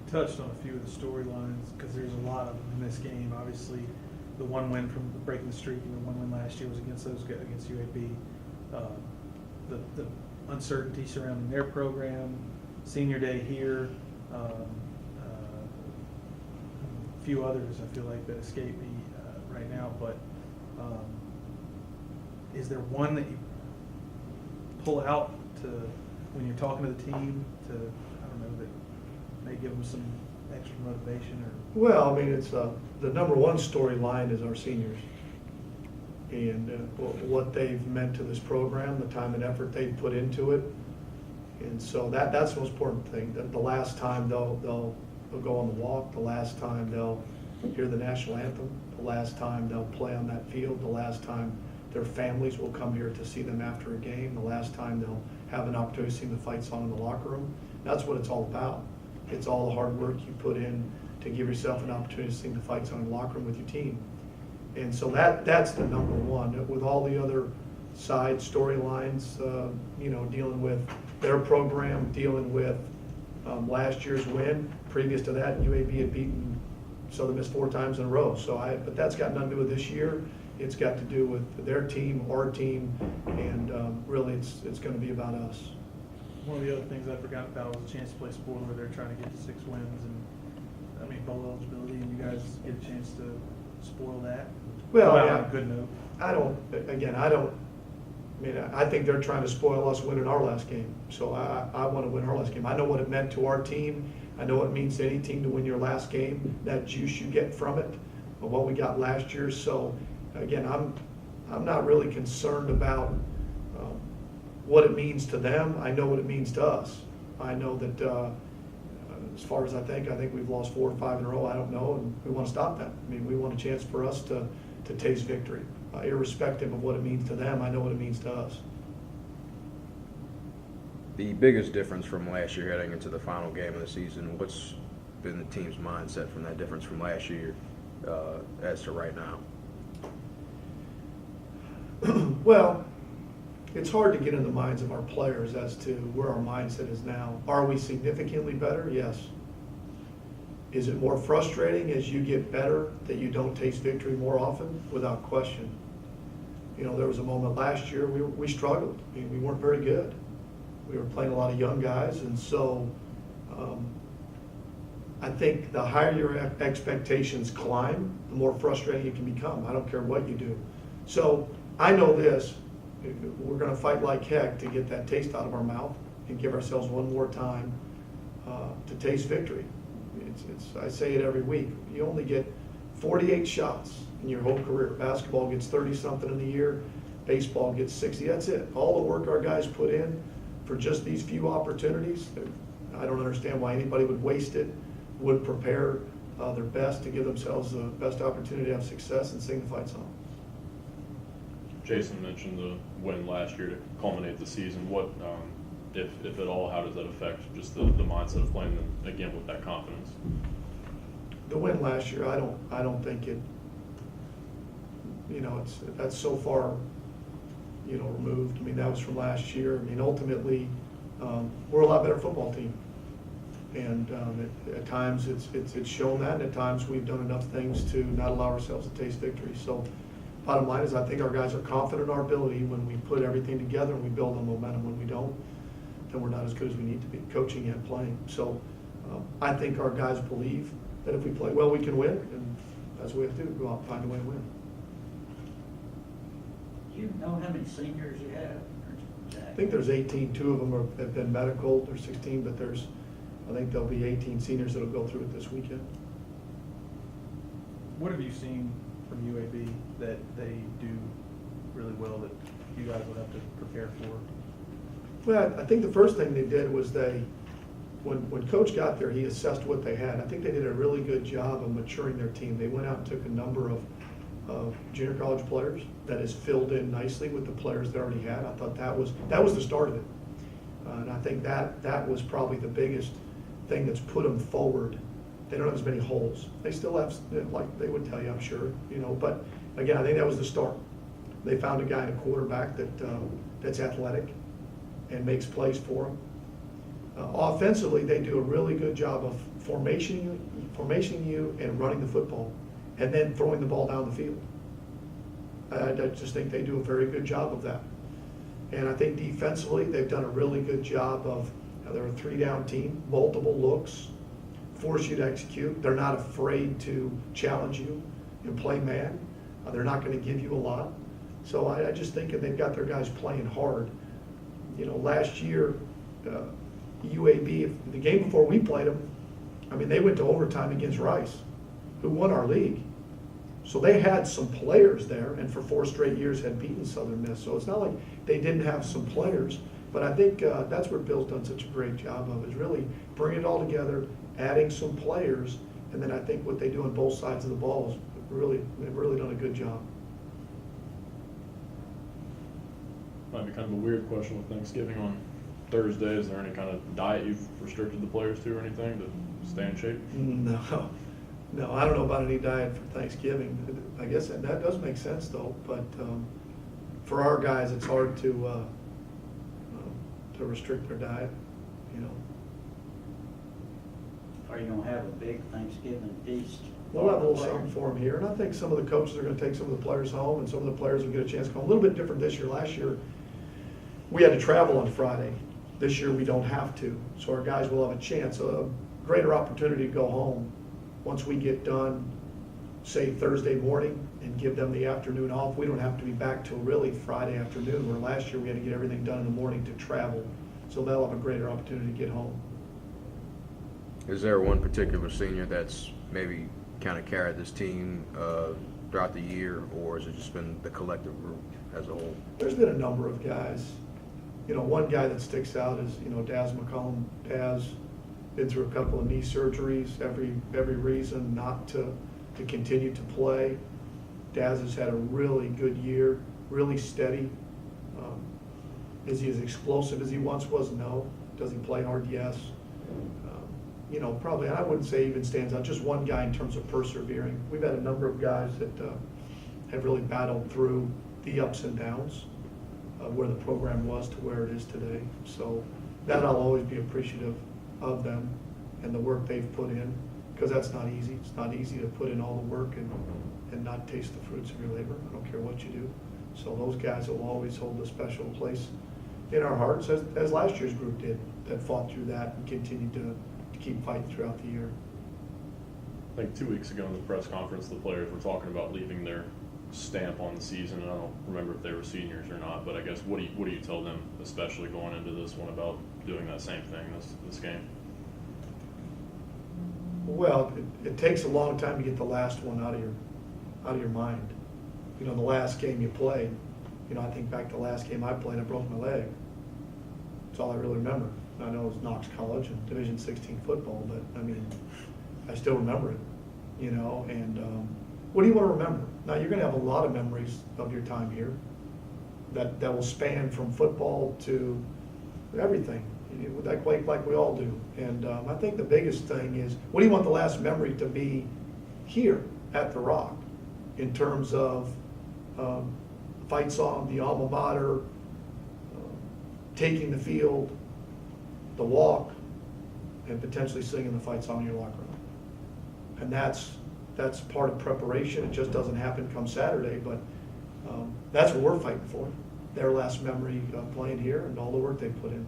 touched on a few of the storylines because there's a lot of them in this game. Obviously, the one win from breaking the streak and the one win last year was against UAB. The uncertainty surrounding their program, senior day here, a few others I feel like that escape me right now. But is there one that you pull out to when you're talking to the team to, I don't know, that may give them some extra motivation? Or Well, I mean, it's the number one storyline is our seniors and what they've meant to this program, the time and effort they've put into it. And so that's the most important thing. The last time they'll go on the walk, the last time they'll hear the national anthem, the last time they'll play on that field, the last time their families will come here to see them after a game, the last time they'll have an opportunity to sing the fight song in the locker room. That's what it's all about. It's all the hard work you put in to give yourself an opportunity to sing the fight song in the locker room with your team. And so that's the number one. With all the other side storylines, dealing with their program, dealing with last year's win. Previous to that, UAB had beaten Southern Miss 4 times in a row. But that's got nothing to do with this year. It's got to do with their team, our team, and really it's going to be about us. one of the other things I forgot about was a chance to play spoiler. They're trying to get to 6 wins and bowl eligibility, and you guys get a chance to spoil that. Well, on yeah, a good note. I think they're trying to spoil us winning our last game. So I want to win our last game. I know what it meant to our team. I know what it means to any team to win your last game, that juice you get from it, but what we got last year. So again, I'm not really concerned about what it means to them. I know what it means to us. I know that as far as I think we've lost 4 or 5 in a row. I don't know, and we want to stop that. We want a chance for us to taste victory. Irrespective of what it means to them, I know what it means to us. The biggest difference from last year heading into the final game of the season, what's been the team's mindset from that difference from last year as to right now? Well, it's hard to get in the minds of our players as to where our mindset is now. Are we significantly better? Yes. Is it more frustrating as you get better that you don't taste victory more often? Without question. There was a moment last year we struggled. We weren't very good. We were playing a lot of young guys, and so I think the higher your expectations climb, the more frustrating it can become. I don't care what you do. So I know this. We're going to fight like heck to get that taste out of our mouth and give ourselves one more time to taste victory. I say it every week. You only get 48 shots in your whole career. Basketball gets 30-something in a year. Baseball gets 60. That's it. All the work our guys put in for just these few opportunities, I don't understand why anybody would waste it, would prepare their best to give themselves the best opportunity to have success and sing the fight song. Jason mentioned the win last year to culminate the season. What, if at all, how does that affect just the mindset of playing them again with that confidence? The win last year, I don't think it. That's so far, removed. That was from last year. Ultimately, we're a lot better football team, and at times it's shown that, and at times we've done enough things to not allow ourselves to taste victory. So. Bottom line is I think our guys are confident in our ability. When we put everything together and we build on momentum. When we don't, then we're not as good as we need to be, coaching and playing. So I think our guys believe that if we play well, we can win, and that's what we have to do, go out and find a way to win. Do you know how many seniors you have? I think there's 18. 2 of them have been medical. There's 16, but I think there'll be 18 seniors that'll go through it this weekend. What have you seen from UAB that they do really well that you guys will have to prepare for? Well, I think the first thing they did was when Coach got there, he assessed what they had. I think they did a really good job of maturing their team. They went out and took a number of junior college players that has filled in nicely with the players they already had. I thought that was the start of it. And I think that was probably the biggest thing that's put them forward. They don't have as many holes. They still have, like they would tell you, I'm sure, but again, I think that was the start. They found a guy in a quarterback that's athletic and makes plays for them. Offensively, they do a really good job of formation you and running the football, and then throwing the ball down the field. I just think they do a very good job of that. And I think defensively, they've done a really good job of, they're a 3-down team, multiple looks, force you to execute. They're not afraid to challenge you and play man. They're not going to give you a lot. So I just think they've got their guys playing hard. You know, last year, UAB, the game before we played them, I mean, they went to overtime against Rice, who won our league. So they had some players there, and for 4 straight years had beaten Southern Miss. So it's not like they didn't have some players, but I think that's where Bill's done such a great job of, is really bringing it all together, adding some players, and then I think what they do on both sides of the ball is they've really done a good job. Might be kind of a weird question with Thanksgiving on Thursday. Is there any kind of diet you've restricted the players to or anything to stay in shape? No, I don't know about any diet for Thanksgiving. I guess that does make sense though, but for our guys, it's hard to restrict their diet, you know. Are you gonna have a big Thanksgiving feast? We'll have a little something for them here, and I think some of the coaches are gonna take some of the players home, and some of the players will get a chance to come. A little bit different this year. Last year, we had to travel on Friday. This year, we don't have to, so our guys will have a chance, a greater opportunity to go home once we get done, say Thursday morning, and give them the afternoon off. We don't have to be back till really Friday afternoon, where last year we had to get everything done in the morning to travel, so they'll have a greater opportunity to get home. Is there one particular senior that's maybe kind of carried this team throughout the year, or has it just been the collective group as a whole? There's been a number of guys. You know, one guy that sticks out is, you know, Daz McCollum. Daz been through a couple of knee surgeries, every reason not to continue to play. Daz has had a really good year, really steady. Is he as explosive as he once was? No. Does he play hard? Yes. You know, probably, I wouldn't say even stands out, just one guy in terms of persevering. We've had a number of guys that have really battled through the ups and downs of where the program was to where it is today. So that I'll always be appreciative of them and the work they've put in, because that's not easy. It's not easy to put in all the work and not taste the fruits of your labor. I don't care what you do. So those guys will always hold a special place in our hearts, as last year's group did, that fought through that and continued to keep fighting throughout the year. I think 2 weeks ago in the press conference, the players were talking about leaving their stamp on the season, and I don't remember if they were seniors or not, but I guess what do you tell them, especially going into this one, about doing that same thing this game? Well, it takes a long time to get the last one out of your mind. You know, the last game you played, you know, I think back to the last game I played, I broke my leg. That's all I really remember. I know it was Knox College and Division 16 football, but I mean, I still remember it, you know, and what do you want to remember? Now, you're going to have a lot of memories of your time here that will span from football to everything, like we all do. And I think the biggest thing is, what do you want the last memory to be here at the Rock in terms of fight song, the alma mater, taking the field, the walk, and potentially singing the fight song in your locker room. And that's part of preparation. It just doesn't happen come Saturday, but that's what we're fighting for. Their last memory of playing here and all the work they put in.